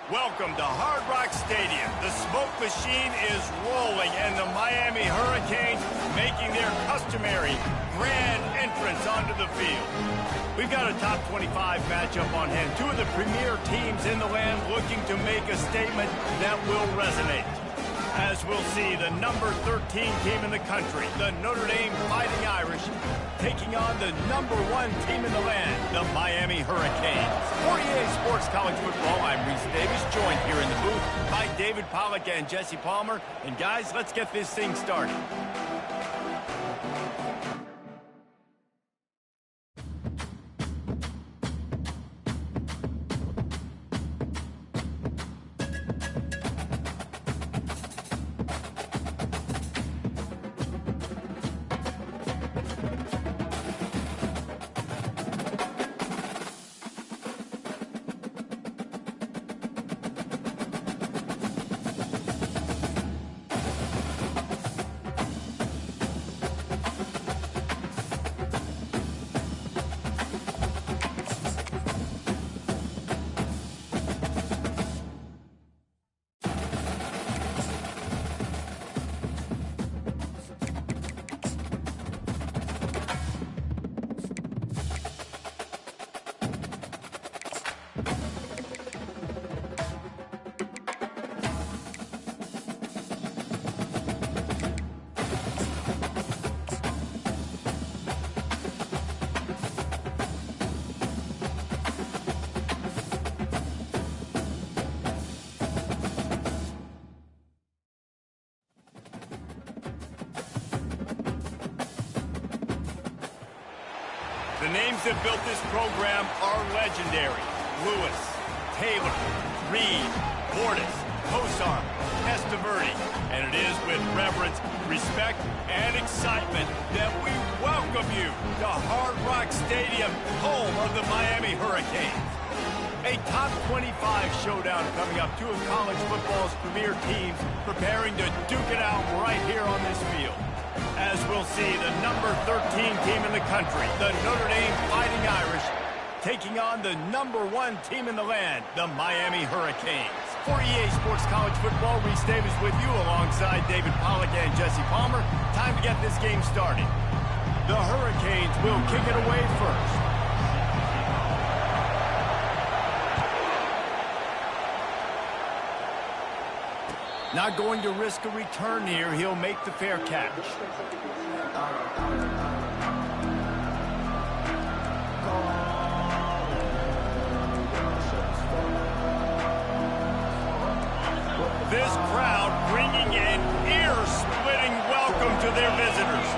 Welcome to Hard Rock Stadium. The smoke machine is rolling, and the Miami Hurricanes making their customary grand entrance onto the field. We've got a top 25 matchup on hand. Two of the premier teams in the land looking to make a statement that will resonate. As we'll see, the number 13 team in the country, the Notre Dame Fighting Irish, taking on the number 1 team in the land, the Miami Hurricanes. For EA Sports College Football, I'm Reese Davis, joined here in the booth by David Pollack and Jesse Palmer. And guys, let's get this thing started. The names that built this program are legendary. Lewis, Taylor, Reed, Portis, Kosar, Testaverde. And it is with reverence, respect, and excitement that we welcome you to Hard Rock Stadium, home of the Miami Hurricanes. A top 25 showdown coming up. Two of college football's premier teams preparing to duke it out right here on this field. As we'll see, the number 13 team in the country, the Notre Dame Fighting Irish, taking on the number 1 team in the land, the Miami Hurricanes. For EA Sports College Football, Reese Davis with you alongside David Pollack and Jesse Palmer. Time to get this game started. The Hurricanes will kick it away first. Not going to risk a return here. He'll make the fair catch. This crowd bringing an ear-splitting welcome to their visitors.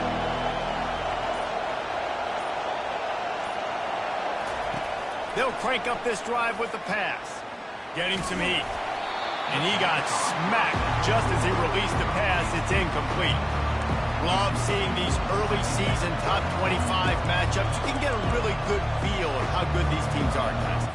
They'll crank up this drive with the pass. Getting some heat. And he got smacked just as he released the pass. It's incomplete. Love seeing these early season top 25 matchups. You can get a really good feel of how good these teams are, guys.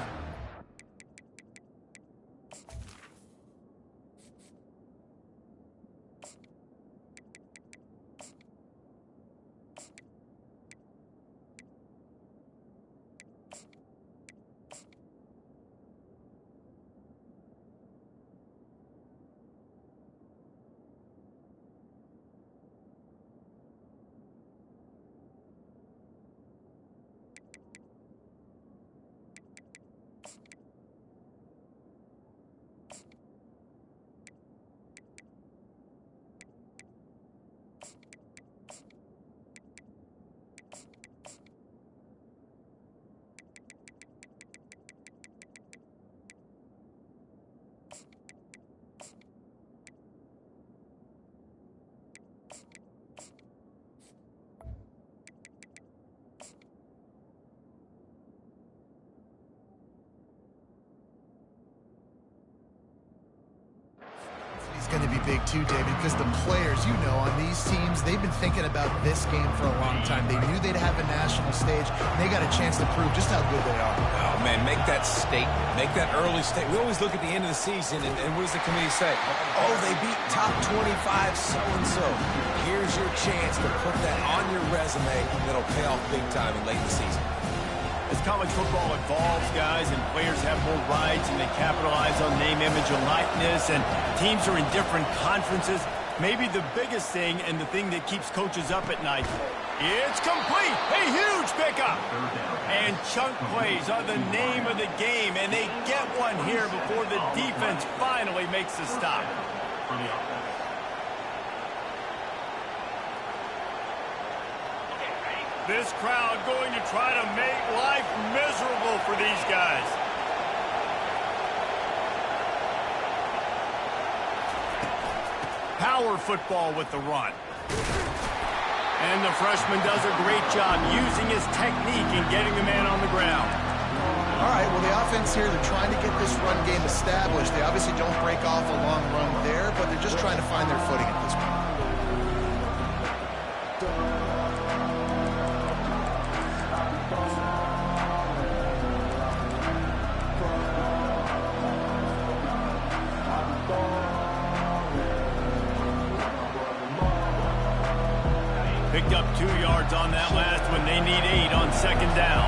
Going to be big too, David, because the players, you know, on these teams, they've been thinking about this game for a long time. They knew they'd have a national stage, and they got a chance to prove just how good they are. Oh, man, make that statement. Make that early statement. We always look at the end of the season, and what does the committee say? Oh, they beat top 25 so-and-so. Here's your chance to put that on your resume that'll pay off big time in late in the season. As college football evolves, guys, and players have more rights and they capitalize on name, image, and likeness, and teams are in different conferences, maybe the biggest thing and the thing that keeps coaches up at night, it's complete. A huge pickup. And chunk plays are the name of the game, and they get one here before the defense finally makes the stop. This crowd going to try to make life miserable for these guys. Power football with the run. And the freshman does a great job using his technique and getting the man on the ground. All right, well, the offense here, they're trying to get this run game established. They obviously don't break off a long run there, but they're just trying to find their footing at this point. Picked up 2 yards on that last one. They need 8 on second down.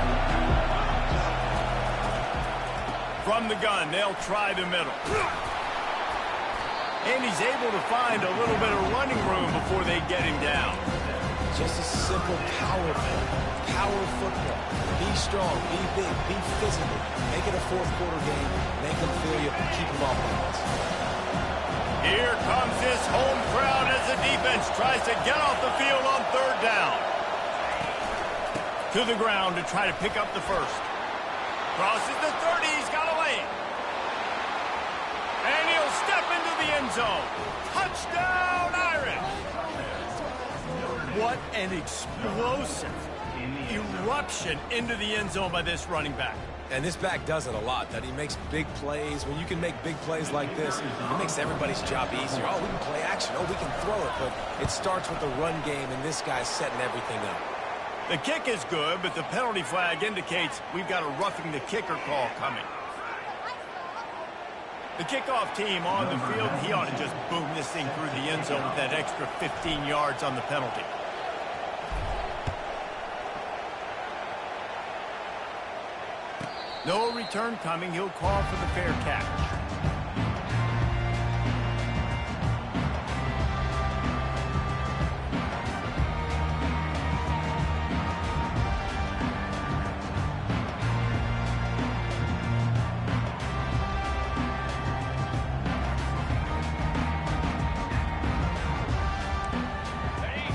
From the gun, they'll try the middle. And he's able to find a little bit of running room before they get him down. Just a simple power football. Be strong, be big, be physical. Make it a fourth quarter game. Make them feel you, keep them off balance. Here comes this home crowd as the defense tries to get off the field on third down. To the ground to try to pick up the first. Crosses the 30, he's got a lane. And he'll step into the end zone. Touchdown, Irish! What an explosive eruption into the end zone by this running back. And this back does it a lot, that he makes big plays. When you can make big plays like this, it makes everybody's job easier. Oh, we can play action. Oh, we can throw it. But it starts with the run game, and this guy's setting everything up. The kick is good, but the penalty flag indicates we've got a roughing the kicker call coming. The kickoff team on the field, he ought to just boom this thing through the end zone with that extra 15 yards on the penalty. No return coming. He'll call for the fair catch.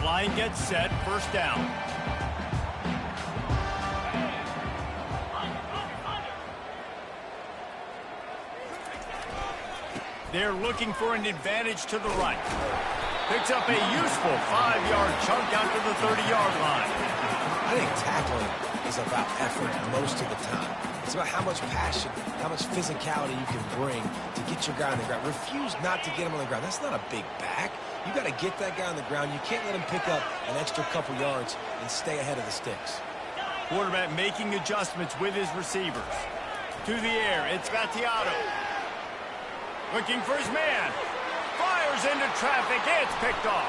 Line gets set. First down. They're looking for an advantage to the right. Picks up a useful 5-yard chunk out to the 30-yard line. I think tackling is about effort most of the time. It's about how much passion, how much physicality you can bring to get your guy on the ground. Refuse not to get him on the ground. That's not a big back. You got to get that guy on the ground. You can't let him pick up an extra couple yards and stay ahead of the sticks. Quarterback making adjustments with his receivers. To the air, it's Gattiato. Looking for his man. Fires into traffic. It's picked off.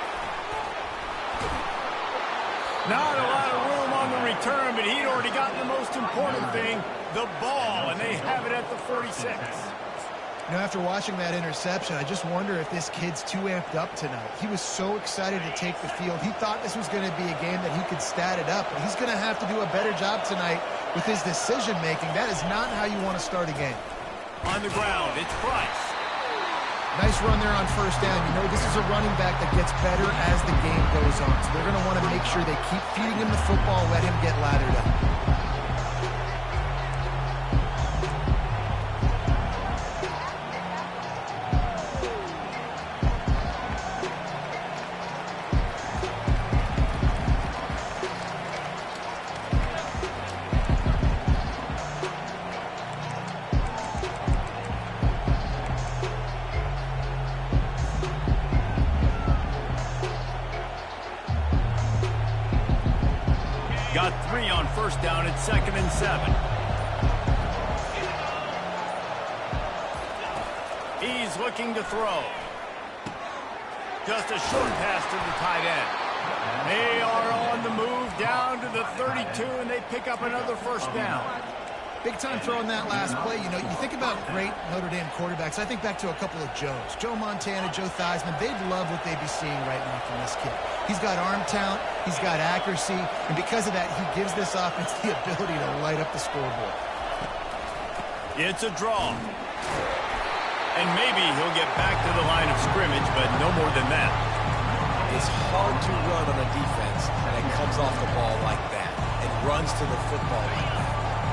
Not a lot of room on the return, but he'd already gotten the most important thing, the ball, and they have it at the 46. You know, after watching that interception, I just wonder if this kid's too amped up tonight. He was so excited to take the field. He thought this was going to be a game that he could stat it up, but he's going to have to do a better job tonight with his decision-making. That is not how you want to start a game. On the ground, it's Price. Nice run there on first down. You know, this is a running back that gets better as the game goes on. So they're going to want to make sure they keep feeding him the football, let him get lathered up. Got 3 on first down at 2nd and 7. He's looking to throw. Just a short pass to the tight end. They are on the move down to the 32, and they pick up another first down. Big time throw on that last play. You know, you think about great Notre Dame quarterbacks. I think back to a couple of Joes. Joe Montana, Joe Theismann. They'd love what they'd be seeing right now from this kid. He's got arm talent. He's got accuracy. And because of that, he gives this offense the ability to light up the scoreboard. It's a draw. And maybe he'll get back to the line of scrimmage, but no more than that. It's hard to run on a defense that comes off the ball like that and runs to the football like that.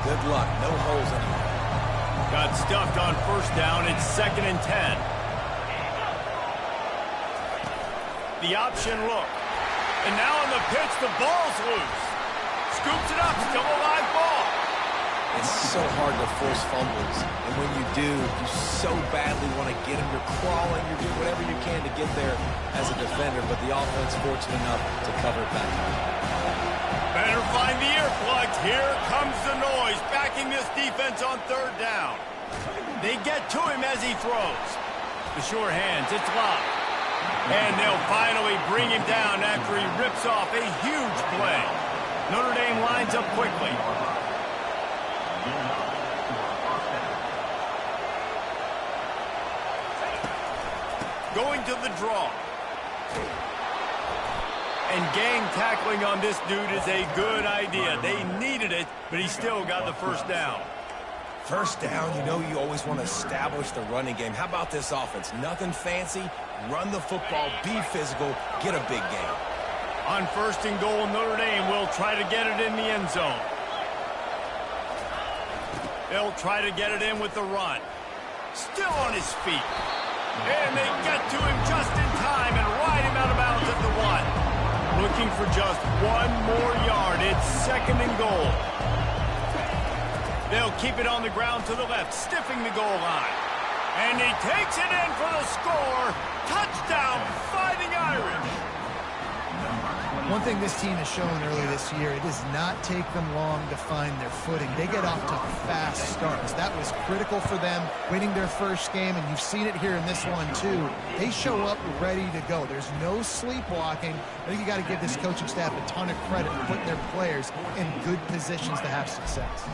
Good luck. No holes anywhere. Got stuffed on first down. It's 2nd and 10. The option look. And now on the pitch, the ball's loose. Scoops it up. Still a live ball. It's so hard to force fumbles. And when you do, you so badly want to get them. You're crawling. You're doing whatever you can to get there as a defender. But the offense fortunate enough to cover it back up. Better find the earplugs. Here comes the noise, backing this defense on 3rd down. They get to him as he throws. The sure hands, it's locked. And they'll finally bring him down after he rips off a huge play. Notre Dame lines up quickly. Going to the draw. And gang tackling on this dude is a good idea. They needed it, but he still got the first down. First down, you know you always want to establish the running game. How about this offense? Nothing fancy. Run the football, be physical, get a big gain. On 1st and goal, Notre Dame will try to get it in the end zone. They'll try to get it in with the run. Still on his feet. And they get to him just in time and ride him out of bounds at the 1. Looking for just 1 more yard. It's 2nd and goal. They'll keep it on the ground to the left, stiffing the goal line. And he takes it in for the score. Touchdown, Fighting Irish. One thing this team has shown early this year, it does not take them long to find their footing. They get off to fast starts. That was critical for them, winning their first game, and you've seen it here in this one too. They show up ready to go. There's no sleepwalking. I think you got to give this coaching staff a ton of credit for putting their players in good positions to have success.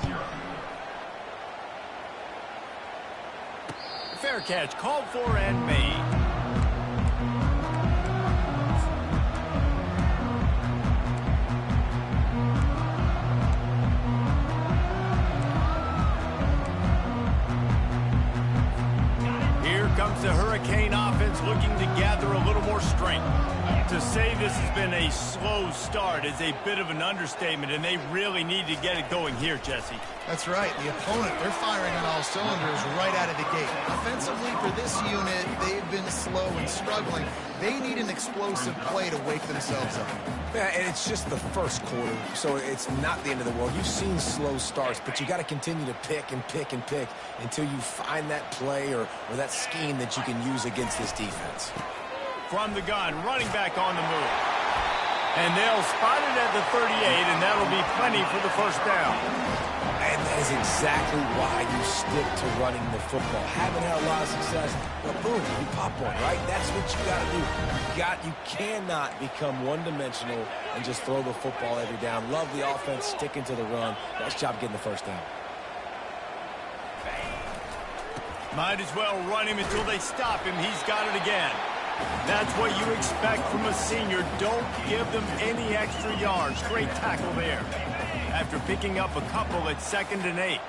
Fair catch, called for and made. Comes the Hurricane offense looking to gather a little more strength. To say this has been a slow start is a bit of an understatement, and they really need to get it going here, Jesse. That's right. The opponent, they're firing on all cylinders right out of the gate. Offensively, for this unit, they've been slow and struggling. They need an explosive play to wake themselves up. Yeah, and it's just the first quarter, so it's not the end of the world. You've seen slow starts, but you got to continue to pick and pick and pick until you find that play or that scheme that you can use against this defense. From the gun, running back on the move. And they'll spot it at the 38, and that'll be plenty for the first down. And that is exactly why you stick to running the football. Haven't had a lot of success, but boom, you pop one, right? That's what you got to do. You cannot become one-dimensional and just throw the football every down. Love the offense, sticking to the run. Nice job getting the first down. Might as well run him until they stop him. He's got it again. That's what you expect from a senior. Don't give them any extra yards. Great tackle there. After picking up a couple at 2nd and 8.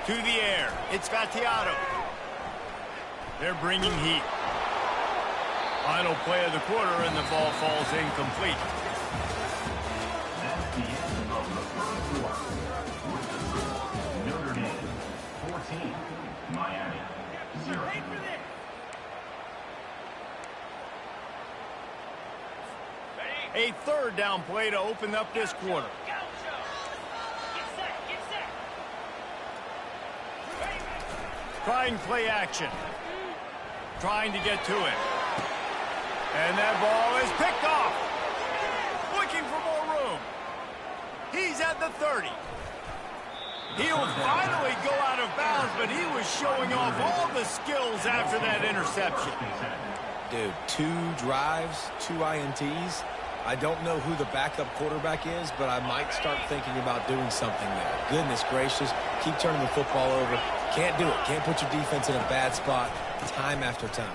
To the air. It's Vattiato. They're bringing heat. Final play of the quarter, and the ball falls incomplete. That's the end of the first quarter. Notre Dame, 14. Miami, 0. A 3rd down play to open up this quarter. Trying play action. Trying to get to it. And that ball is picked off. Looking for more room. He's at the 30. He'll finally go out of bounds, but he was showing off all the skills after that interception. Dude, 2 drives, 2 INTs. I don't know who the backup quarterback is, but I might start thinking about doing something there. Goodness gracious, keep turning the football over. Can't do it. Can't put your defense in a bad spot time after time.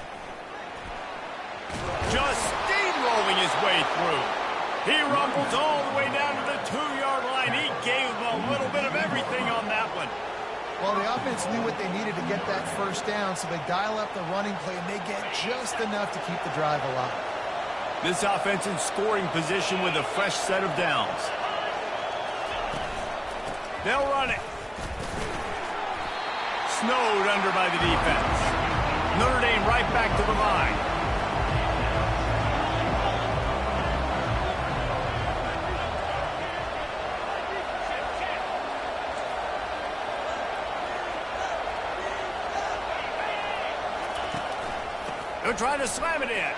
Just steamrolling his way through. He rumbles all the way down to the 2-yard line. He gave them a little bit of everything on that one. Well, the offense knew what they needed to get that first down, so they dial up the running play, and they get just enough to keep the drive alive. This offense in scoring position with a fresh set of downs. They'll run it. Snowed under by the defense. Notre Dame right back to the line. They're trying to slam it in.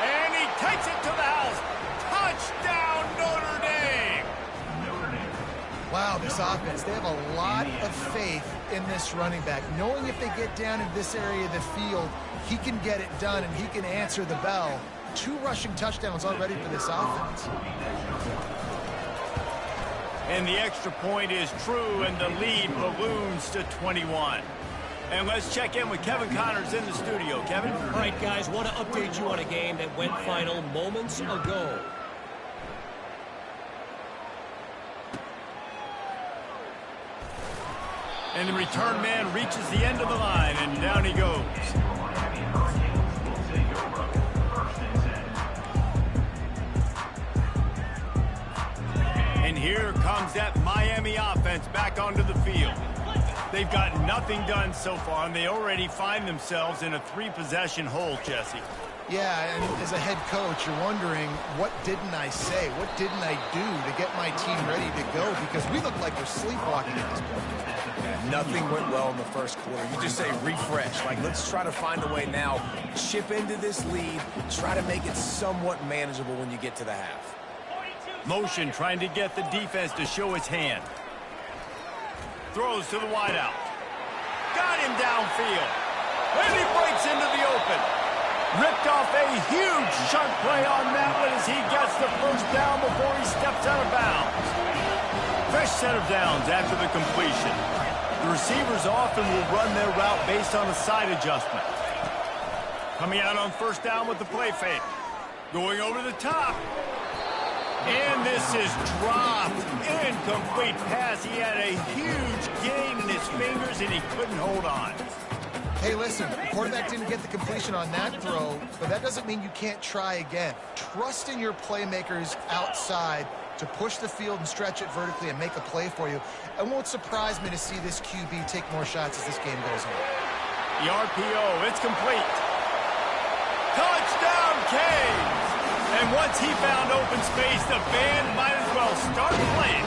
And he takes it to the house. Touchdown, Notre Dame! Wow, this offense, they have a lot of faith in this running back, knowing if they get down in this area of the field, he can get it done and he can answer the bell. 2 rushing touchdowns already for this offense. And the extra point is true, and the lead balloons to 21. And let's check in with Kevin Connors in the studio. Kevin? All right, guys, want to update you on a game that went final moments ago. And the return man reaches the end of the line, and down he goes. And here comes that Miami offense back onto the field. They've got nothing done so far, and they already find themselves in a 3-possession hole, Jesse. Yeah, and as a head coach, you're wondering, what didn't I say? What didn't I do to get my team ready to go? Because we look like we're sleepwalking at this point. Yeah, nothing went well in the first quarter. You just say refresh. Like, let's try to find a way now. Chip into this lead. Try to make it somewhat manageable when you get to the half. Motion trying to get the defense to show its hand. Throws to the wideout. Got him downfield. And he breaks into the open. Ripped off a huge sharp play on that one as he gets the first down before he steps out of bounds. Fresh set of downs after the completion. The receivers often will run their route based on a side adjustment. Coming out on first down with the play fake. Going over the top. And this is dropped. Incomplete pass. He had a huge gain in his fingers, and he couldn't hold on. Hey, listen, the quarterback didn't get the completion on that throw, but that doesn't mean you can't try again. Trust in your playmakers outside to push the field and stretch it vertically and make a play for you. It won't surprise me to see this QB take more shots as this game goes on. The RPO, it's complete. Touchdown, Canes! And once he found open space, the band might as well start playing.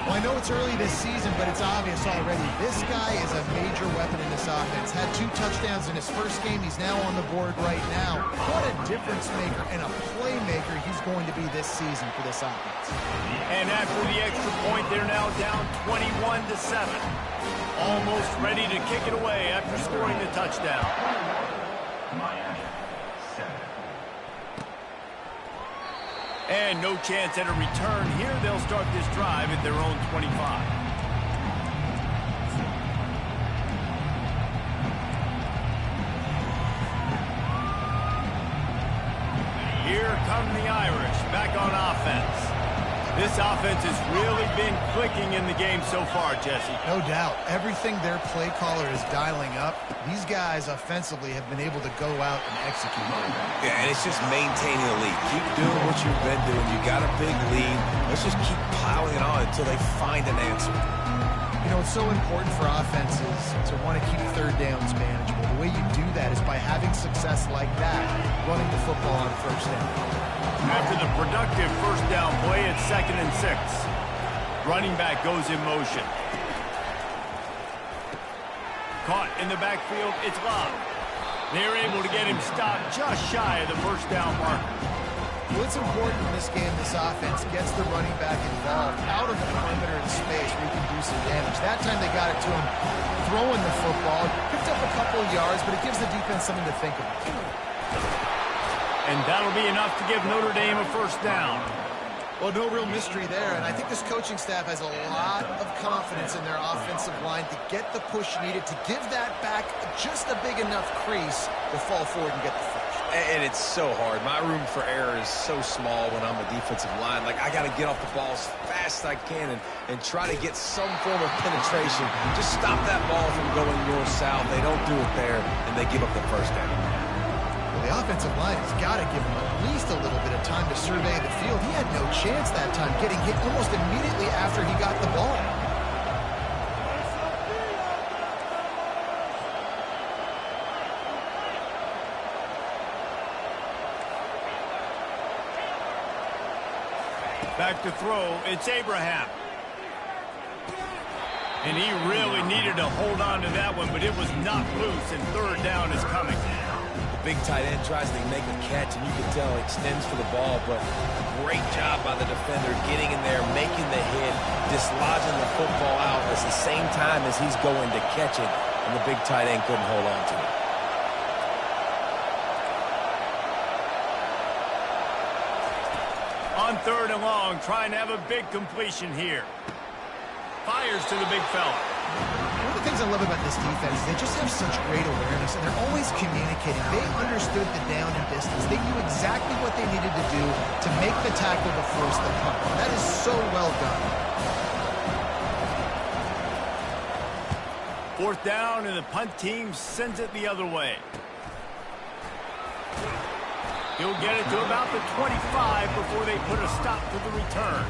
Well, I know it's early this season, but it's obvious already. This guy is a major weapon in this offense. Had 2 touchdowns in his first game. He's now on the board right now. What a difference maker and a playmaker he's going to be this season for this offense. And after the extra point, they're now down 21-7. Almost ready to kick it away after scoring the touchdown. And no chance at a return here. They'll start this drive at their own 25. Here come the Irish back on offense. This offense has really been clicking in the game so far, Jesse. No doubt. Everything their play caller is dialing up, these guys offensively have been able to go out and execute. Yeah, and it's just maintaining the lead. Keep doing what you've been doing. You got a big lead. Let's just keep piling it on until they find an answer. You know, it's so important for offenses to want to keep third downs manageable. The way you do that is by having success like that, running the football on first down. After the productive first down play, it's 2nd and 6. Running back goes in motion. Caught in the backfield, it's Love. They're able to get him stopped just shy of the first down marker. What's important in this game, this offense gets the running back involved out of the perimeter of space where he can do some damage. That time they got it to him throwing the football. Picked up a couple of yards, but it gives the defense something to think about. And that'll be enough to give Notre Dame a first down. Well, no real mystery there, and I think this coaching staff has a lot of confidence in their offensive line to get the push needed to give that back just a big enough crease to fall forward and get the first. And it's so hard. My room for error is so small when I'm a defensive line. Like, I got to get off the ball as fast as I can and try to get some form of penetration. Just stop that ball from going north-south. They don't do it there, and they give up the first down. Well, the offensive line has got to give him at least a little bit of time to survey the field. He had no chance that time, getting hit almost immediately after he got the ball. Back to throw, it's Abraham. And he really needed to hold on to that one, but it was knocked loose, and third down is coming. The big tight end tries to make a catch, and you can tell he extends for the ball, but great job by the defender getting in there, making the hit, dislodging the football out at the same time as he's going to catch it, and the big tight end couldn't hold on to it. On third and long, trying to have a big completion here. Fires to the big fella. One of the things I love about this defense is they just have such great awareness, and they're always communicating. They understood the down and distance. They knew exactly what they needed to do to make the tackle to force the punt. That is so well done. Fourth down, and the punt team sends it the other way. He'll get it to about the 25 before they put a stop to the return.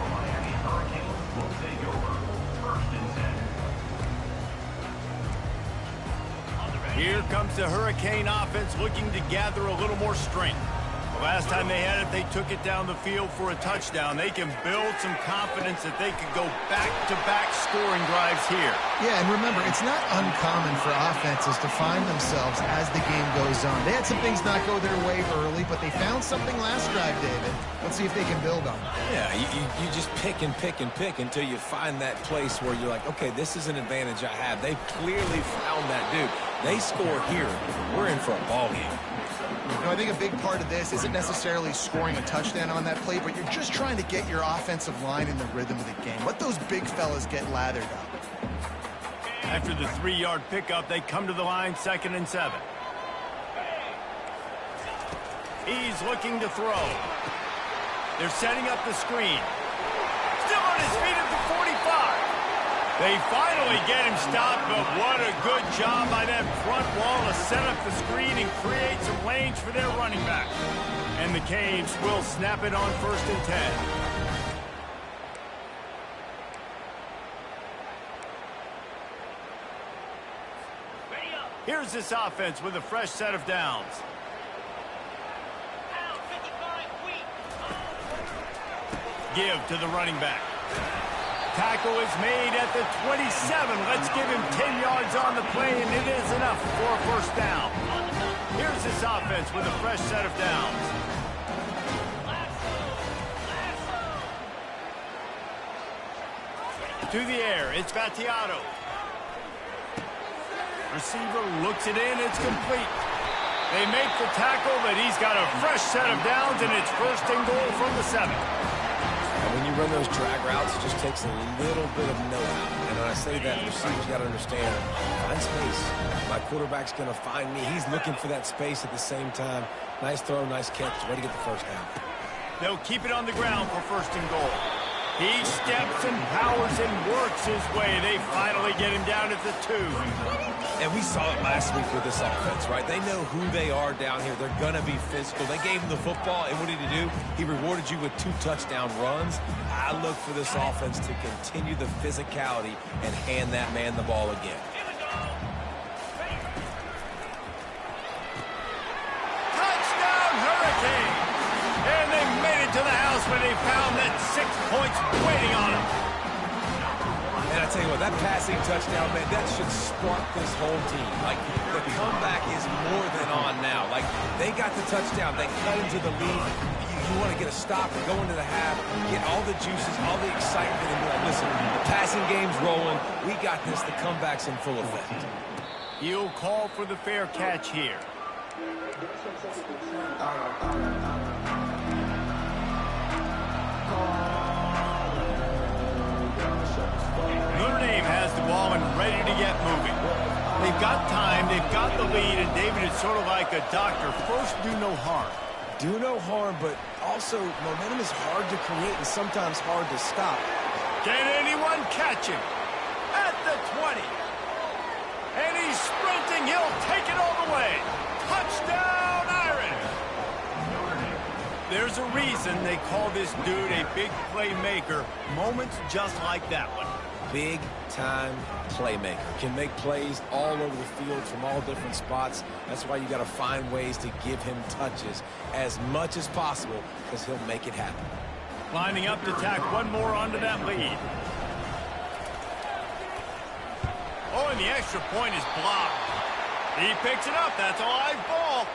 Here comes the Hurricane offense looking to gather a little more strength. The last time they had it, they took it down the field for a touchdown. They can build some confidence that they could go back-to-back scoring drives here. Yeah, and remember, it's not uncommon for offenses to find themselves as the game goes on. They had some things not go their way early, but they found something last drive, David. Let's see if they can build on it. Yeah, you just pick and pick and pick until you find that place where you're like, okay, this is an advantage I have. They clearly found that dude. They score here. We're in for a ball game. You know, I think a big part of this isn't necessarily scoring a touchdown on that play, but you're just trying to get your offensive line in the rhythm of the game. Let those big fellas get lathered up. After the 3-yard pickup, they come to the line, 2nd and 7. He's looking to throw. They're setting up the screen. Still on his feet at the 45. They finally get him stopped, but what a good job by that front wall to set up the screen and create some lanes for their running back. And the Canes will snap it on 1st and 10. Here's this offense with a fresh set of downs. Give to the running back. Tackle is made at the 27. Let's give him 10 yards on the play, and it is enough for a first down. Here's this offense with a fresh set of downs. To the air, it's Vattiato. Receiver looks it in, it's complete. They make the tackle, but he's got a fresh set of downs, and it's 1st and goal from the 7. And when you run those drag routes, it just takes a little bit of know-how. And when I say that, receivers got to understand, find space. My quarterback's going to find me. He's looking for that space at the same time. Nice throw, nice catch. Way to get the first down. They'll keep it on the ground for 1st and goal. He steps and powers and works his way. They finally get him down at the 2. And we saw it last week with this offense, right? They know who they are down here. They're going to be physical. They gave him the football, and what did he do? He rewarded you with 2 touchdown runs. I look for this offense to continue the physicality and hand that man the ball again. Touchdown, Hurricane! And they made it to the house when they found that 6 points waiting on them. And I tell you what, that passing touchdown, man, that should spark this whole team. Like, the comeback is more than on now. Like, they got the touchdown. They cut into the lead. You want to get a stop and go into the half, get all the juices, all the excitement, and be like, listen, the pass passing game's rolling. We got this. The comeback's in full effect. He'll call for the fair catch here. Notre Dame has the ball and ready to get moving. They've got time, they've got the lead, and David, it's sort of like a doctor. First, do no harm. Do no harm, but also momentum is hard to create and sometimes hard to stop. Can anyone catch him? At the 20. And he's sprinting. He'll take it all the way. Touchdown, Irish. There's a reason they call this dude a big playmaker. Moments just like that one. Big-time playmaker. Can make plays all over the field from all different spots. That's why you got to find ways to give him touches as much as possible because he'll make it happen. Lining up to tack one more onto that lead. Oh, and the extra point is blocked. He picks it up. That's a live ball.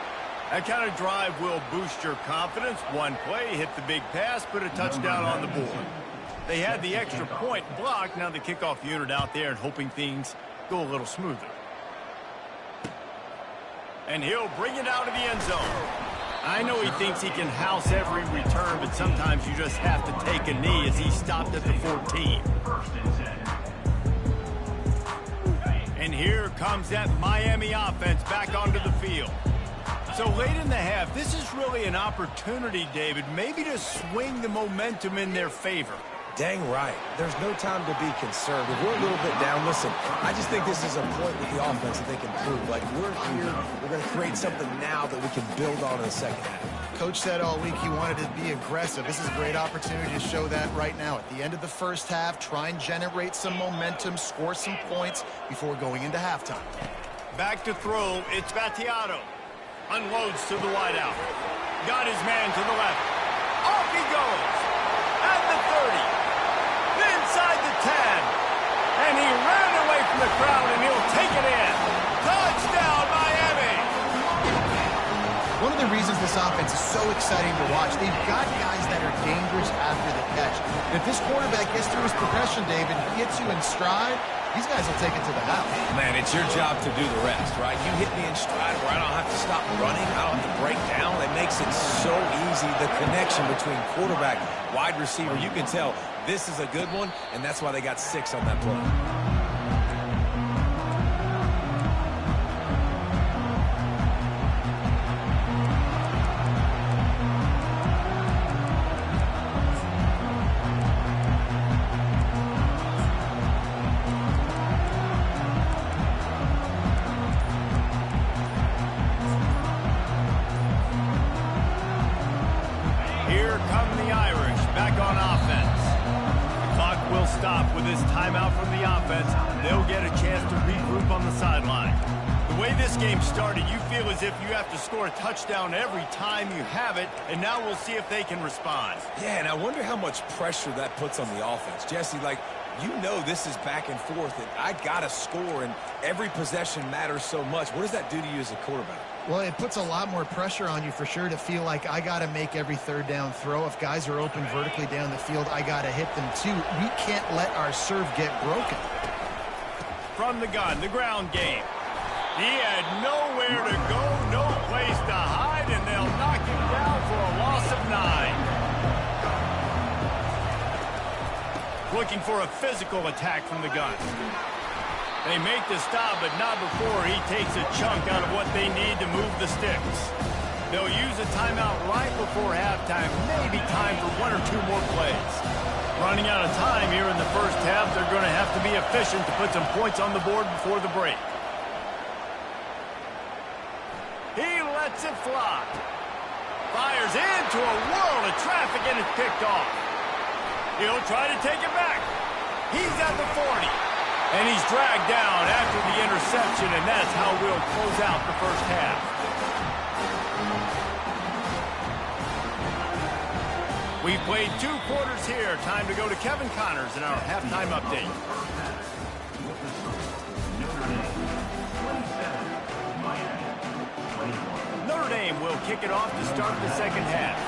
That kind of drive will boost your confidence. One play, hit the big pass, put a touchdown on the board. They had the extra point blocked. Now the kickoff unit out there and hoping things go a little smoother. And he'll bring it out of the end zone. I know he thinks he can house every return, but sometimes you just have to take a knee as he stopped at the 14. And here comes that Miami offense back onto the field. So late in the half, this is really an opportunity, David, maybe to swing the momentum in their favor. Dang right. There's no time to be concerned. If we're a little bit down, listen, I just think this is a point with the offense that they can prove. Like, we're here, we're going to create something now that we can build on in the second half. Coach said all week he wanted to be aggressive. This is a great opportunity to show that right now. At the end of the first half, try and generate some momentum, score some points before going into halftime. Back to throw, it's Battiato. Unloads to the wideout. Got his man to the left. Off he goes. At the 30. Inside the 10. And he ran away from the crowd, and he'll take it in. Touchdown, Miami! One of the reasons this offense is so exciting to watch, they've got guys that are dangerous after the catch. And if this quarterback gets through his progression, David, he hits you in stride, these guys will take it to the house. Man, it's your job to do the rest, right? You hit me in stride where I don't have to stop running. I don't have to break down. It makes it so easy. The connection between quarterback, wide receiver, you can tell this is a good one, and that's why they got 6 on that play. Here come the Irish back on offense. The clock will stop with this timeout from the offense. They'll get a chance to regroup on the sideline. The way this game started, you feel as if you have to score a touchdown every time you have it, and now we'll see if they can respond. Yeah, and I wonder how much pressure that puts on the offense. Jesse, like, you know this is back and forth, and I got to score, and every possession matters so much. What does that do to you as a quarterback? Well, it puts a lot more pressure on you for sure to feel like I got to make every third down throw. If guys are open vertically down the field, I got to hit them too. We can't let our serve get broken. From the gun, the ground game. He had nowhere to go, no place to hide, and they'll knock him down for a loss of 9. Looking for a physical attack from the gun. They make the stop, but not before he takes a chunk out of what they need to move the sticks. They'll use a timeout right before halftime, maybe time for 1 or 2 more plays. Running out of time here in the first half, they're going to have to be efficient to put some points on the board before the break. He lets it fly. Fires into a world of traffic, and it's picked off. He'll try to take it back. He's at the 40. And he's dragged down after the interception, and that's how we'll close out the first half. We've played 2 quarters here. Time to go to Kevin Connors in our halftime update. Notre Dame will kick it off to start the second half.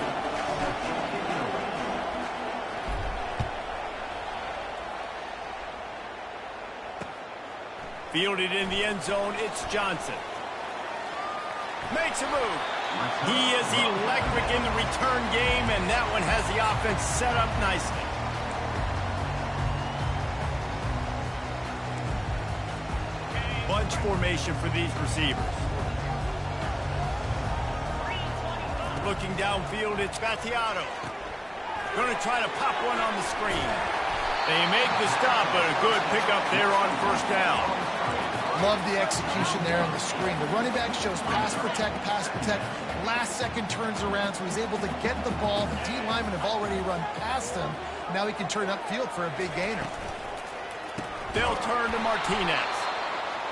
Fielded in the end zone, it's Johnson. Makes a move. He is electric in the return game, and that one has the offense set up nicely. Bunch formation for these receivers. Looking downfield, it's Battiato. Going to try to pop one on the screen. They make the stop, but a good pickup there on first down. Love the execution there on the screen. The running back shows pass protect, pass protect. Last second turns around, so he's able to get the ball. The D linemen have already run past him. Now he can turn upfield for a big gainer. They'll turn to Martinez.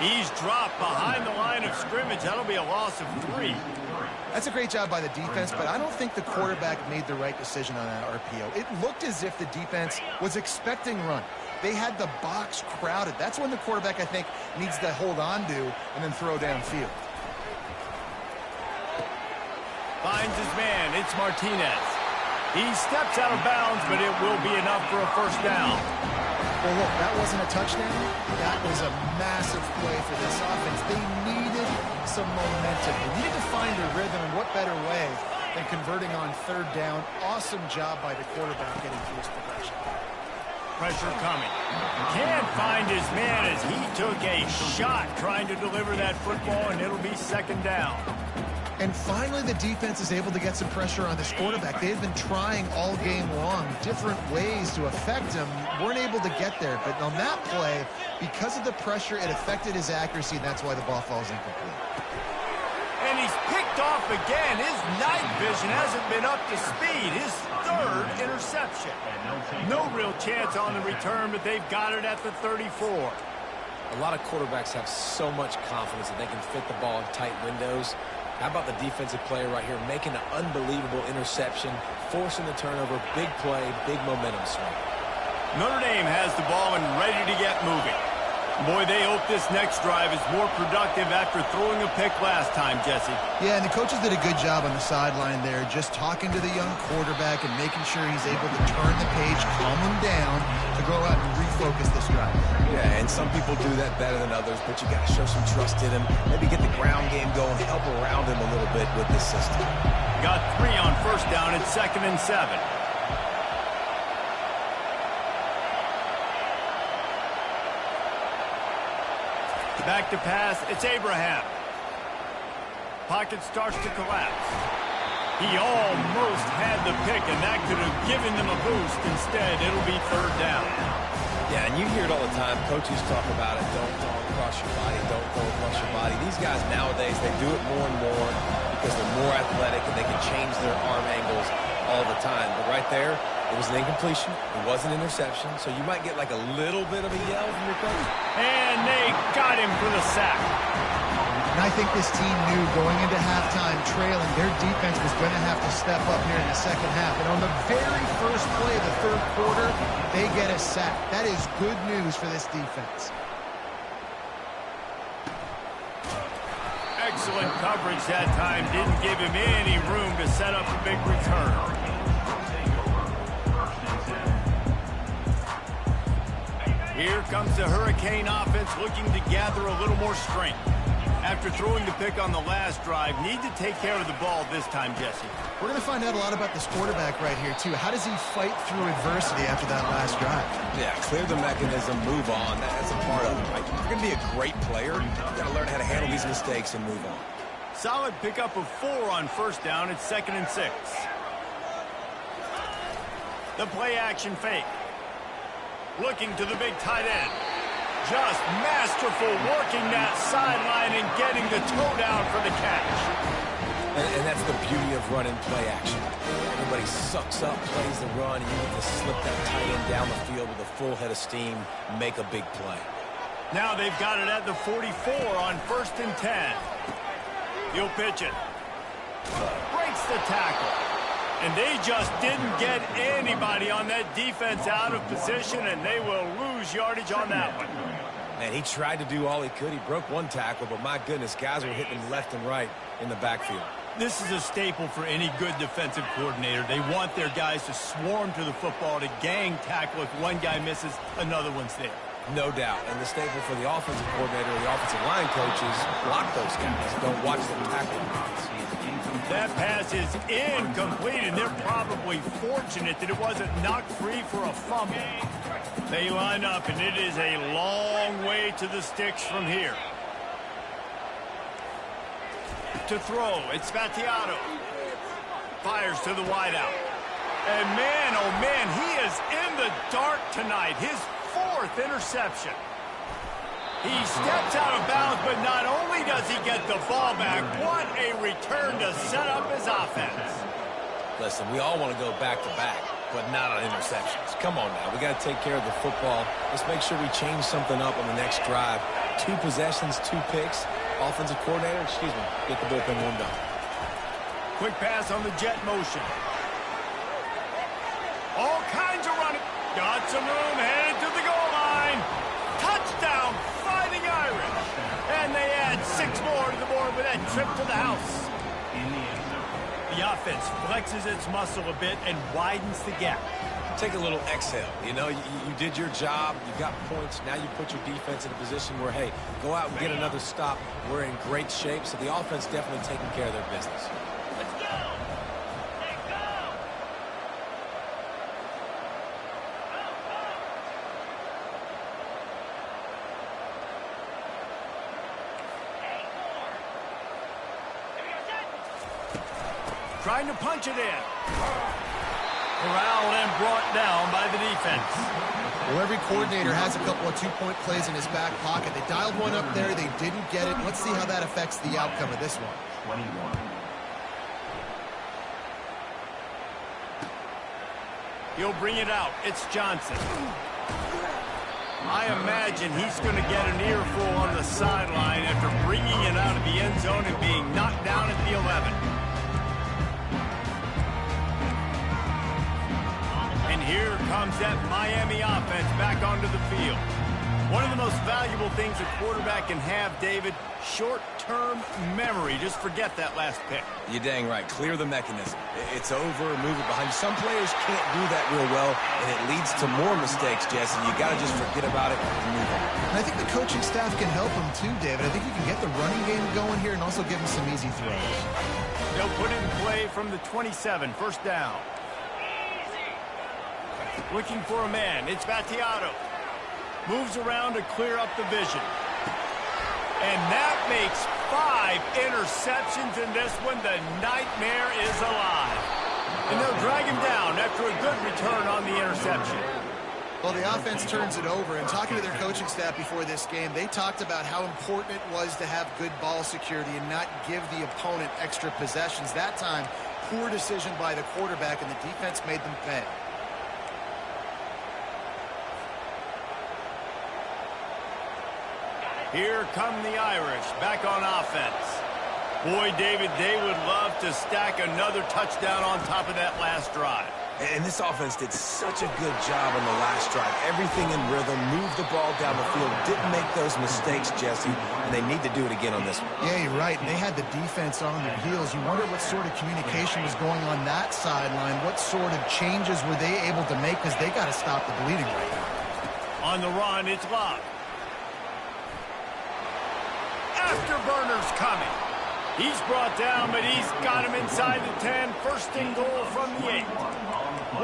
He's dropped behind the line of scrimmage. That'll be a loss of 3. That's a great job by the defense, but I don't think the quarterback made the right decision on that RPO. It looked as if the defense was expecting run. They had the box crowded. That's when the quarterback, I think, needs to hold on to and then throw downfield. Finds his man. It's Martinez. He steps out of bounds, but it will be enough for a first down. Well, look, that wasn't a touchdown. That was a massive play for this offense. They needed some momentum. They needed to find a rhythm, and what better way than converting on third down. Awesome job by the quarterback getting through his progression. Pressure coming. Can't find his man as he took a shot trying to deliver that football, and it'll be second down. And finally, the defense is able to get some pressure on this quarterback. They've been trying all game long different ways to affect him. Weren't able to get there. But on that play, because of the pressure, it affected his accuracy, and that's why the ball falls incomplete. And he's picked off again. His night vision hasn't been up to speed. His third interception. No real chance on the return, but they've got it at the 34. A lot of quarterbacks have so much confidence that they can fit the ball in tight windows. How about the defensive player right here making an unbelievable interception, forcing the turnover, big play, big momentum swing. Notre Dame has the ball and ready to get moving. Boy, they hope this next drive is more productive after throwing a pick last time, Jesse. Yeah, and the coaches did a good job on the sideline there, just talking to the young quarterback and making sure he's able to turn the page, calm him down, to go out and refocus this drive. Yeah, and some people do that better than others, but you got to show some trust in him, maybe get the ground game going, help around him a little bit with this system. Got 3 on first down. It's 2nd and 7. Back to pass, it's Abraham. Pocket starts to collapse. He almost had the pick, and that could have given them a boost. Instead, it'll be third down. Yeah, and you hear it all the time. Coaches talk about it. Don't throw across your body. Don't throw across your body. These guys nowadays, they do it more and more because they're more athletic and they can change their arm angles all the time. But right there, it was an incompletion. It was an interception. So you might get like a little bit of a yell from your coach. And they got him for the sack. And I think this team knew going into halftime trailing, their defense was going to have to step up here in the second half. And on the very first play of the third quarter, they get a sack. That is good news for this defense. Excellent coverage that time. Didn't give him any room to set up a big return. Here comes the Hurricane offense looking to gather a little more strength. After throwing the pick on the last drive, need to take care of the ball this time, Jesse. We're going to find out a lot about this quarterback right here, too. How does he fight through adversity after that last drive? Yeah, clear the mechanism, move on. That's a part of it. Right? If you're going to be a great player, you've got to learn how to handle these mistakes and move on. Solid pickup of 4 on first down. It's 2nd and 6. The play action fake. Looking to the big tight end. Just masterful working that sideline and getting the toe down for the catch. And that's the beauty of running play action. Everybody sucks up, plays the run, and you get to slip that tight end down the field with a full head of steam, make a big play. Now they've got it at the 44 on 1st and 10. He'll pitch it. Breaks the tackle. And they just didn't get anybody on that defense out of position, and they will lose yardage on that one. Man, he tried to do all he could. He broke one tackle, but my goodness, guys were hitting him left and right in the backfield. This is a staple for any good defensive coordinator. They want their guys to swarm to the football, to gang tackle. If one guy misses, another one's there. No doubt. And the staple for the offensive coordinator or the offensive line coaches, block those guys. Don't watch them tackle them. That pass is incomplete, and they're probably fortunate that it wasn't knocked free for a fumble. They line up, and it is a long way to the sticks from here. To throw, it's Spatiato. Fires to the wideout. And man, oh man, he is in the dark tonight. His 4th interception. He steps out of bounds, but not only does he get the ball back, what a return to set up his offense. Listen, we all want to go back-to-back, but not on interceptions. Come on now, we got to take care of the football. Let's make sure we change something up on the next drive. 2 possessions, 2 picks. Offensive coordinator, get the bullpen one done. Quick pass on the jet motion. All kinds of running. Got some room, headed to the goal line. Touchdown, Fighting Irish. And they add 6 more to the board with that trip to the house. The offense flexes its muscle a bit and widens the gap. Take a little exhale. You know, you did your job. You got points. Now you put your defense in a position where, hey, go out and get another stop. We're in great shape, so the offense definitely taking care of their business. Let's go. Let's go. Trying to punch it in. Corralled and brought down by the defense. Well, every coordinator has a couple of 2-point plays in his back pocket. They dialed one up there. They didn't get it. Let's see how that affects the outcome of this one. 21. He'll bring it out. It's Johnson. I imagine he's going to get an earful on the sideline after bringing it out of the end zone and being knocked down at the 11. And here comes that Miami offense back onto the field. One of the most valuable things a quarterback can have, David, short-term memory. Just forget that last pick. You're dang right. Clear the mechanism. It's over, move it behind you. Some players can't do that real well, and it leads to more mistakes, Jesse. You got to just forget about it and move on. And I think the coaching staff can help him too, David. I think you can get the running game going here and also give him some easy throws. They'll put it in play from the 27, first down. Looking for a man. It's Battiato. Moves around to clear up the vision. And that makes 5 interceptions in this one. The nightmare is alive. And they'll drag him down after a good return on the interception. Well, the offense turns it over, and talking to their coaching staff before this game, they talked about how important it was to have good ball security and not give the opponent extra possessions. That time, poor decision by the quarterback, and the defense made them pay. Here come the Irish back on offense. Boy, David, they would love to stack another touchdown on top of that last drive. And this offense did such a good job on the last drive. Everything in rhythm, moved the ball down the field, didn't make those mistakes, Jesse, and they need to do it again on this one. Yeah, you're right. And they had the defense on their heels. You wonder what sort of communication was going on that sideline. What sort of changes were they able to make, because they got to stop the bleeding right now. On the run, it's Locke. Afterburner's coming. He's brought down, but he's got him inside the 10. First and goal from the 8.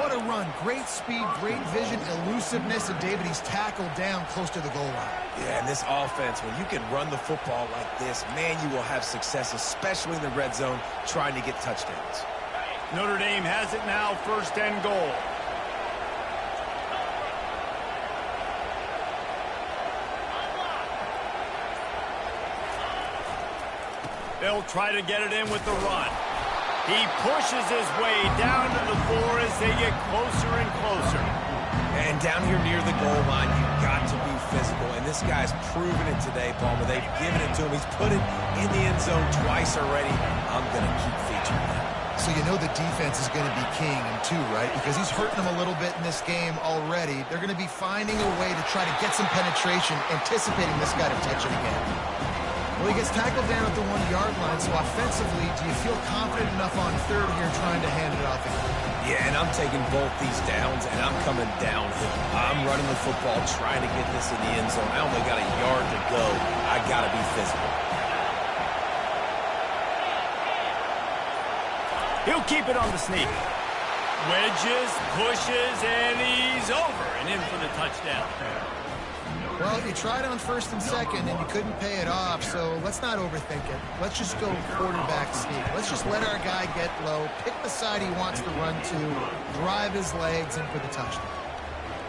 What a run. Great speed, great vision, elusiveness, and David, he's tackled down close to the goal line. Yeah, and this offense, when you can run the football like this, man, you will have success, especially in the red zone, trying to get touchdowns. Notre Dame has it now, first and goal. They'll try to get it in with the run. He pushes his way down to the 4 as they get closer and closer. And down here near the goal line, you've got to be physical. And this guy's proven it today, Palmer. They've given it to him. He's put it in the end zone twice already. I'm going to keep featuring him. So you know the defense is going to be king in 2, right? Because he's hurting them a little bit in this game already. They're going to be finding a way to try to get some penetration, anticipating this guy to touch it again. Well, he gets tackled down at the 1-yard line, so offensively, do you feel confident enough on 3rd here trying to hand it off again? Yeah, and I'm taking both these downs, and I'm coming downhill. I'm running the football, trying to get this in the end zone. I only got a yard to go. I got to be physical. He'll keep it on the sneak. Wedges, pushes, and he's over and in for the touchdown. Well, you tried on 1st and 2nd, and you couldn't pay it off, so let's not overthink it. Let's just go quarterback sneak. Let's just let our guy get low, pick the side he wants to run to, drive his legs in for the touchdown.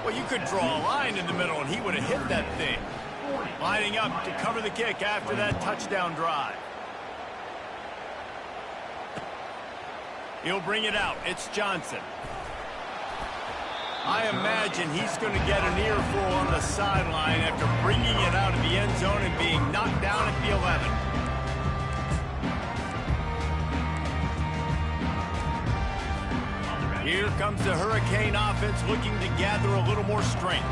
Well, you could draw a line in the middle, and he would have hit that thing. Lining up to cover the kick after that touchdown drive. He'll bring it out. It's Johnson. I imagine he's going to get an earful on the sideline after bringing it out of the end zone and being knocked down at the 11. Here comes the Hurricane offense looking to gather a little more strength.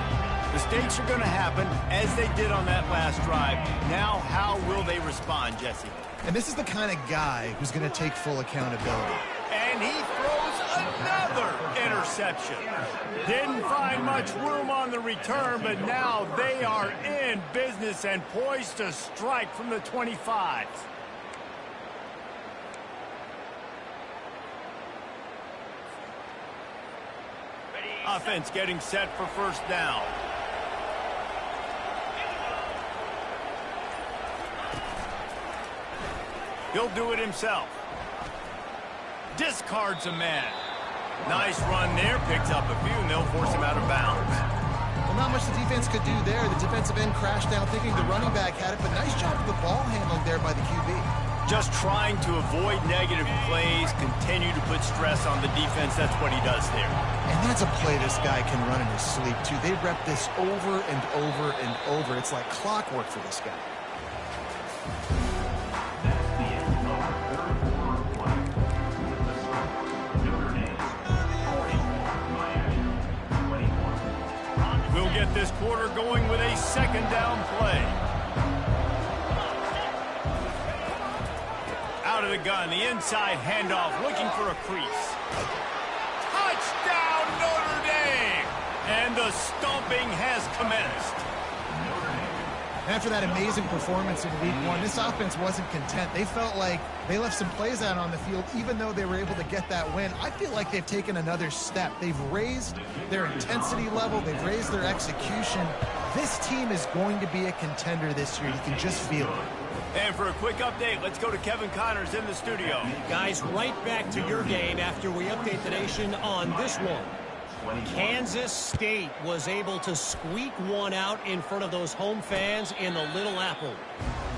Mistakes are going to happen, as they did on that last drive. Now, how will they respond, Jesse? And this is the kind of guy who's going to take full accountability. And he throws another interception. Didn't find much room on the return, but now they are in business and poised to strike from the 25. Offense getting set for 1st down. He'll do it himself. Discards a man. Nice run there. Picks up a few, and they'll force him out of bounds. Well, not much the defense could do there. The defensive end crashed down thinking the running back had it, but nice job of the ball handling there by the QB. Just trying to avoid negative plays, continue to put stress on the defense. That's what he does there. And that's a play this guy can run in his sleep, too. They rep this over and over and over. It's like clockwork for this guy. We'll get this quarter going with a 2nd down play. Out of the gun, the inside handoff, looking for a crease. Touchdown, Notre Dame! And the stomping has commenced. After that amazing performance in Week 1, this offense wasn't content. They felt like they left some plays out on the field, even though they were able to get that win. I feel like they've taken another step. They've raised their intensity level. They've raised their execution. This team is going to be a contender this year. You can just feel it. And for a quick update, let's go to Kevin Connors in the studio. Guys, right back to your game after we update the nation on this one. Kansas State was able to squeak one out in front of those home fans in the Little Apple.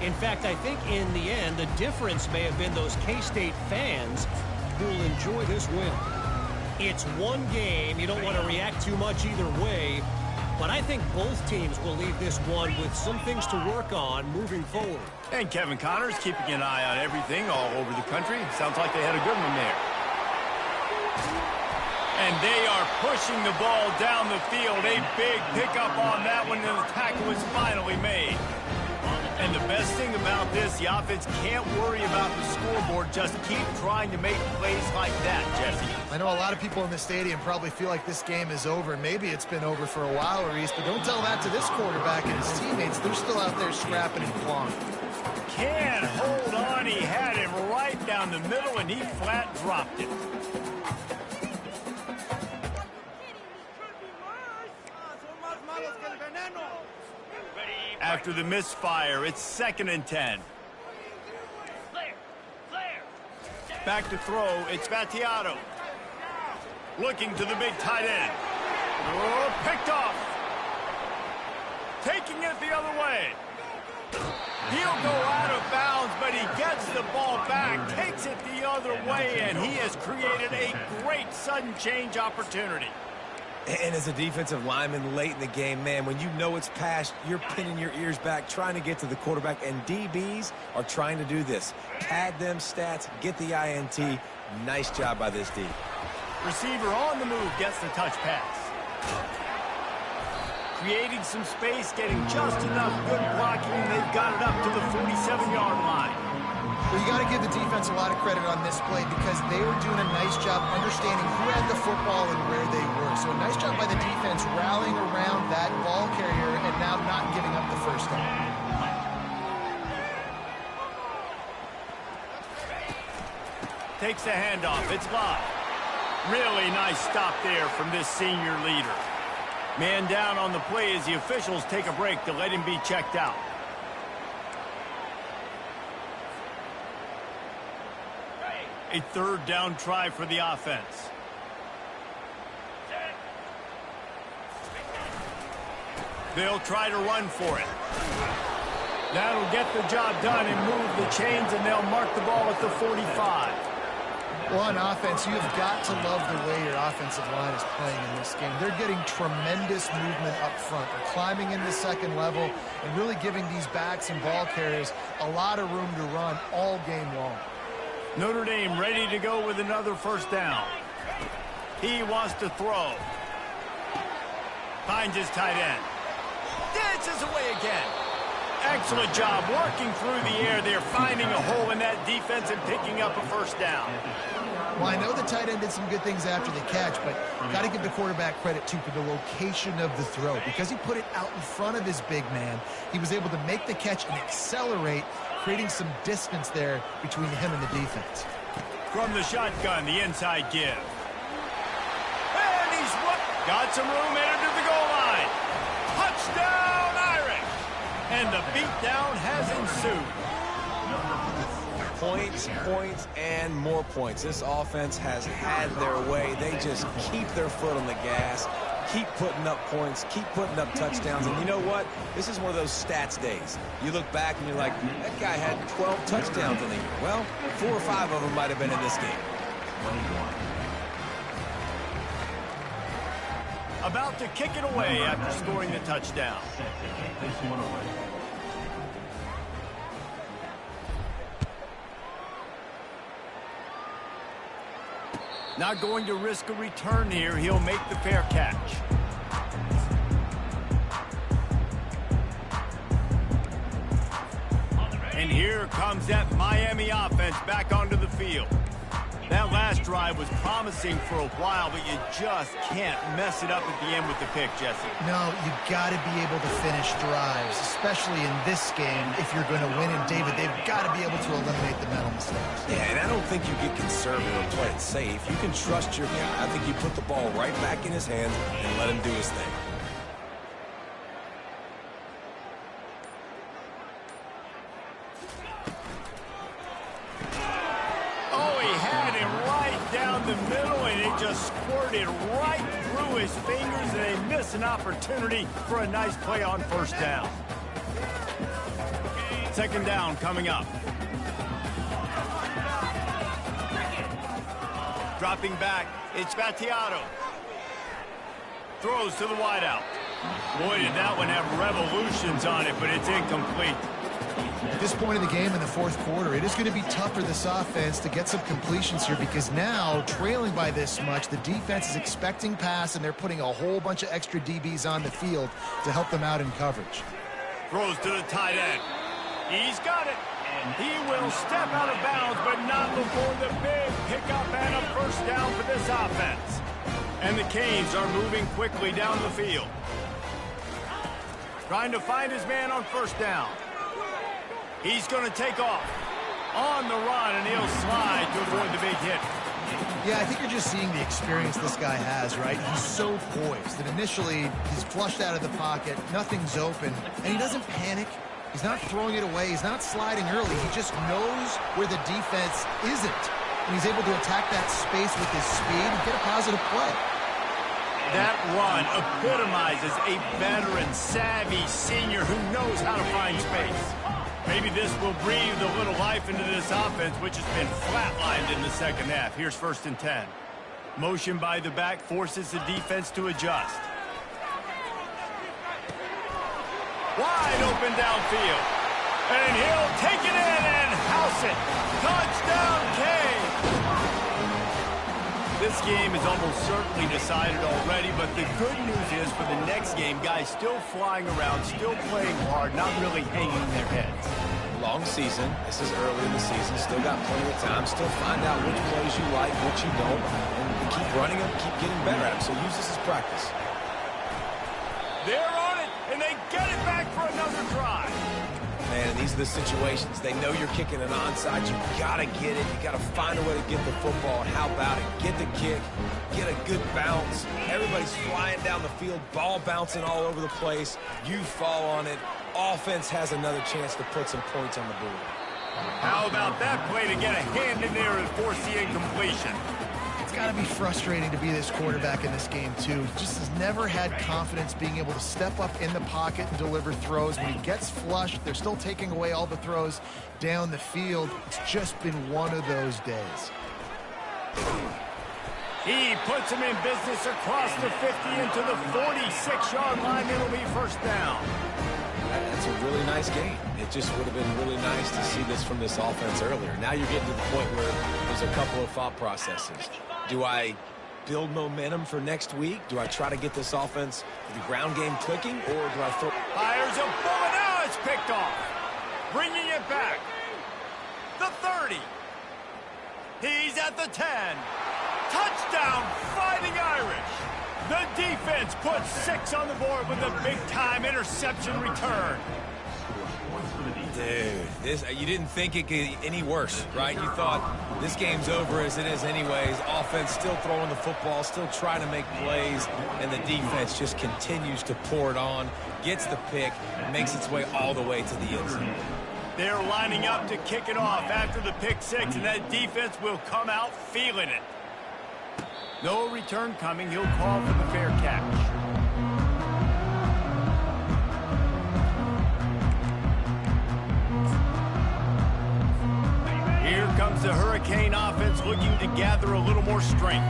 In fact, I think in the end, the difference may have been those K-State fans who will enjoy this win. It's one game. You don't want to react too much either way. But I think both teams will leave this one with some things to work on moving forward. And Kevin Connors keeping an eye on everything all over the country. Sounds like they had a good one there. And they are pushing the ball down the field. A big pickup on that one, and the tackle was finally made. And the best thing about this, the offense can't worry about the scoreboard. Just keep trying to make plays like that, Jesse. I know a lot of people in the stadium probably feel like this game is over. Maybe it's been over for a while, Reese, but don't tell that to this quarterback and his teammates. They're still out there scrapping and clawing. Can't hold on. He had him right down the middle, and he flat dropped it. After the misfire, it's 2nd and 10. Back to throw, it's Battiato. Looking to the big tight end. Oh, picked off. Taking it the other way. He'll go out of bounds, but he gets the ball back, takes it the other way, and he has created a great sudden change opportunity. And as a defensive lineman late in the game, man, when you know it's past, you're pinning your ears back, trying to get to the quarterback, and DBs are trying to do this. Pad them stats, get the INT. Nice job by this D. Receiver on the move gets the touch pass. Creating some space, getting just enough good blocking, and they've got it up to the 47-yard line. Well, you got to give the defense a lot of credit on this play because they were doing a nice job understanding who had the football and where they were. So a nice job by the defense rallying around that ball carrier and now not giving up the first down. Takes the handoff. It's locked. Really nice stop there from this senior leader. Man down on the play as the officials take a break to let him be checked out. A third down try for the offense. They'll try to run for it. That'll get the job done and move the chains, and they'll mark the ball at the 45. Well, on offense, you've got to love the way your offensive line is playing in this game. They're getting tremendous movement up front. They're climbing in the second level and really giving these backs and ball carriers a lot of room to run all game long. Notre Dame ready to go with another first down. He wants to throw. Finds his tight end. Dances away again. Excellent job working through the air there, finding a hole in that defense and picking up a first down. Well, I know the tight end did some good things after the catch, but got to give the quarterback credit, too, for the location of the throw. Because he put it out in front of his big man, he was able to make the catch and accelerate, creating some distance there between him and the defense. From the shotgun, the inside give. And he's got some room headed to the goal line. Touchdown, Irish! And the beatdown has ensued. Points, points, and more points. This offense has had their way. They just keep their foot on the gas, keep putting up points, keep putting up touchdowns. And you know what? This is one of those stats days. You look back and you're like, that guy had 12 touchdowns in the year. Well, 4 or 5 of them might have been in this game. About to kick it away after scoring the touchdown. Not going to risk a return here. He'll make the fair catch. And here comes that Miami offense back onto the field. That last drive was promising for a while, but you just can't mess it up at the end with the pick, Jesse. No, you got to be able to finish drives, especially in this game if you're going to win. And, David, they've got to be able to eliminate the mental mistakes. Yeah, and I don't think you get conservative or play it safe. You can trust your guy. I think you put the ball right back in his hands and let him do his thing. The middle, and it just squirted right through his fingers, and they miss an opportunity for a nice play on first down. Second down coming up. Dropping back, it's Battiato. Throws to the wideout. Boy, did that one have revolutions on it, but it's incomplete. At this point in the game in the fourth quarter, it is going to be tough for this offense to get some completions here because now, trailing by this much, the defense is expecting pass, and they're putting a whole bunch of extra DBs on the field to help them out in coverage. Throws to the tight end. He's got it. He will step out of bounds, but not before the big pickup and a first down for this offense. And the Canes are moving quickly down the field. Trying to find his man on first down. He's going to take off on the run, and he'll slide to avoid the big hit. Yeah, I think you're just seeing the experience this guy has, right? He's so poised that initially he's flushed out of the pocket, nothing's open, and he doesn't panic. He's not throwing it away. He's not sliding early. He just knows where the defense isn't, and he's able to attack that space with his speed and get a positive play. That run epitomizes a veteran, savvy senior who knows how to find space. Maybe this will breathe a little life into this offense, which has been flatlined in the second half. Here's 1st and 10. Motion by the back forces the defense to adjust. Wide open downfield. And he'll take it in and house it. Touchdown, Canes! This game is almost certainly decided already, but the good news is for the next game, guys still flying around, still playing hard, not really hanging their heads. long season. This is early in the season. Still got plenty of time. Still find out which plays you like, what you don't, and keep running them, keep getting better at them. So use this as practice. They're on it, and they get it back for another drive. Man, these are the situations. They know you're kicking an onside. You got to get it. You got to find a way to get the football. And how about it? Get the kick. Get a good bounce. Everybody's flying down the field. Ball bouncing all over the place. You fall on it. Offense has another chance to put some points on the board. How about that play to get a hand in there and force the incompletion? It's got to be frustrating to be this quarterback in this game, too. He just has never had confidence being able to step up in the pocket and deliver throws. When he gets flushed, they're still taking away all the throws down the field. It's just been one of those days. He puts him in business across the 50 into the 46-yard line. It'll be first down. That's a really nice game. It just would have been really nice to see this from this offense earlier. Now you're getting to the point where there's a couple of thought processes. Do I build momentum for next week? Do I try to get this offense, the ground game clicking, or do I throw... Fires a bullet. Now it's picked off. Bringing it back. The 30. He's at the 10. Touchdown, Fighting Irish. The defense puts 6 on the board with a big-time interception return. Dude, you didn't think it could get any worse, right? You thought this game's over as it is anyways. Offense still throwing the football, still trying to make plays, and the defense just continues to pour it on, gets the pick, and makes its way all the way to the end zone. They're lining up to kick it off after the pick 6, and that defense will come out feeling it. No return coming. He'll call for the fair catch. Here comes the Hurricane offense looking to gather a little more strength.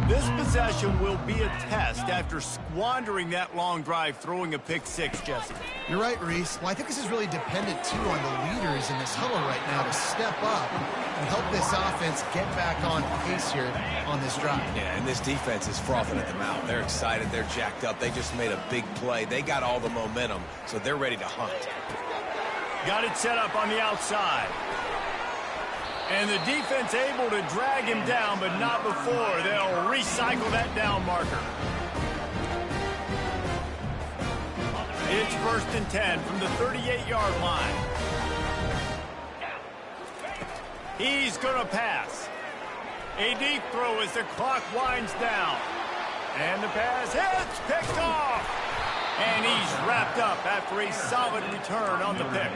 This possession will be a test after squandering that long drive throwing a pick 6, Jesse. You're right, Reese. Well, I think this is really dependent, too, on the leaders in this huddle right now to step up and help this offense get back on pace here on this drive. Yeah, and this defense is frothing at the mouth. They're excited. They're jacked up. They just made a big play. They got all the momentum, so they're ready to hunt. Got it set up on the outside. And the defense able to drag him down, but not before they'll recycle that down marker. It's 1st and 10 from the 38-yard line. He's going to pass. A deep throw as the clock winds down. And the pass hits, picked off. And he's wrapped up after a solid return on the pick.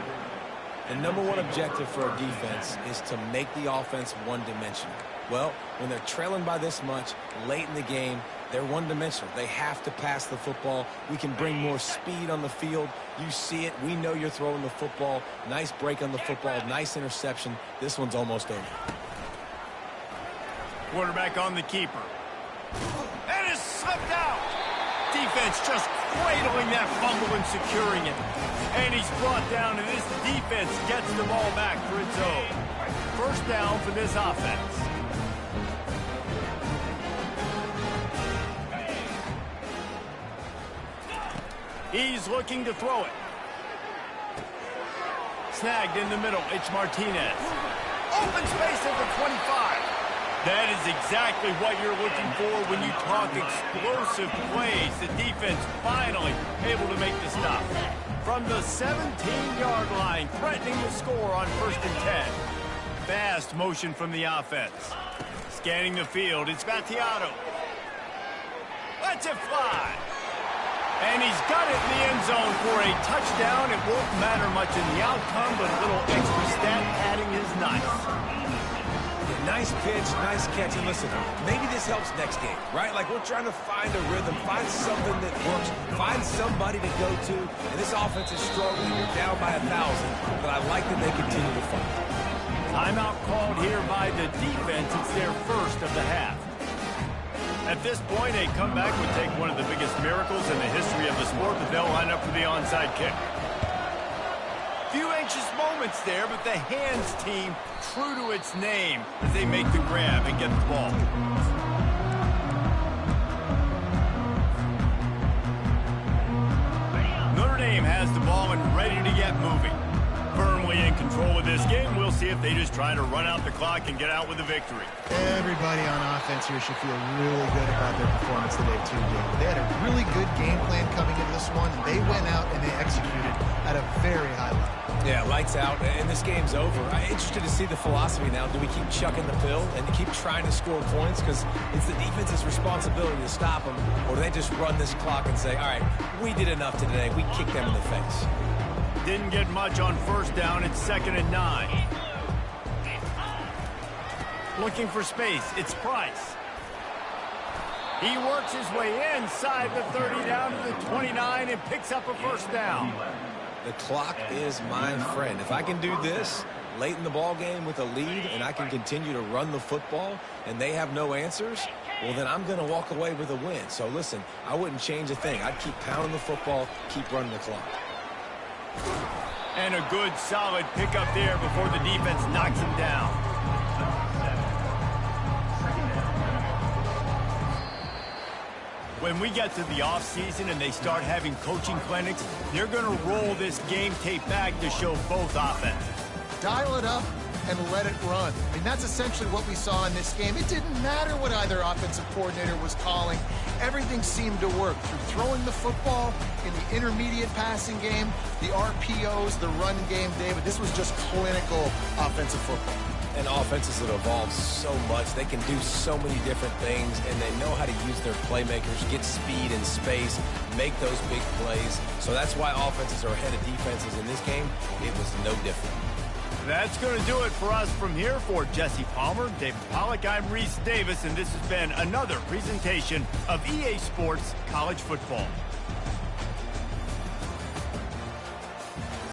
The #1 objective for a defense is to make the offense one-dimensional. Well, when they're trailing by this much late in the game, they're one-dimensional. They have to pass the football. We can bring more speed on the field. You see it. We know you're throwing the football. Nice break on the football. Nice interception. This one's almost over. Quarterback on the keeper. And it's slipped out. Defense just cradling that fumble and securing it. And he's brought down, and this defense gets the ball back for its own. First down for this offense. He's looking to throw it. Snagged in the middle. It's Martinez. Open space at the 25. That is exactly what you're looking for when you talk explosive plays. The defense finally able to make the stop. From the 17-yard line, threatening the score on 1st and 10. Fast motion from the offense. Scanning the field, it's Battiato. Lets it fly. And he's got it in the end zone for a touchdown. It won't matter much in the outcome, but a little extra stat padding is nice. Nice pitch, nice catch, and listen, maybe this helps next game, right? Like, we're trying to find a rhythm, find something that works, find somebody to go to, and this offense is struggling. You're down by 1,000, but I like that they continue to fight. Timeout called here by the defense. It's their first of the half. At this point, a comeback would take one of the biggest miracles in the history of the sport, but they'll line up for the onside kick. Few anxious moments there, but the hands team true to its name as they make the grab and get the ball. Notre Dame has the ball and ready to get moving. Firmly in control. control of this game. We'll see if they just try to run out the clock and get out with a victory. Everybody on offense here should feel really good about their performance today, too, David. They had a really good game plan coming into this one, and they went out and they executed at a very high level. Yeah, lights out, and this game's over. I'm interested to see the philosophy now. Do we keep chucking the pill and keep trying to score points because it's the defense's responsibility to stop them, or do they just run this clock and say, all right, we did enough today. We kicked them in the face. Didn't get much on first down. It's 2nd and 9. Looking for space. It's Price. He works his way inside the 30 down to the 29 and picks up a first down. The clock is my friend. If I can do this late in the ball game with a lead and I can continue to run the football and they have no answers, well, then I'm going to walk away with a win. So, listen, I wouldn't change a thing. I'd keep pounding the football, keep running the clock. And a good, solid pickup there before the defense knocks him down. When we get to the offseason and they start having coaching clinics, they're going to roll this game tape back to show both offenses. Dial it up and let it run. I mean, that's essentially what we saw in this game. It didn't matter what either offensive coordinator was calling. Everything seemed to work through throwing the football in the intermediate passing game, the RPOs, the run game, David. This was just clinical offensive football. And offenses have evolved so much. They can do so many different things, and they know how to use their playmakers, get speed and space, make those big plays. So that's why offenses are ahead of defenses in this game. It was no different. That's going to do it for us from here. For Jesse Palmer, David Pollack, I'm Reese Davis, and this has been another presentation of EA Sports College Football.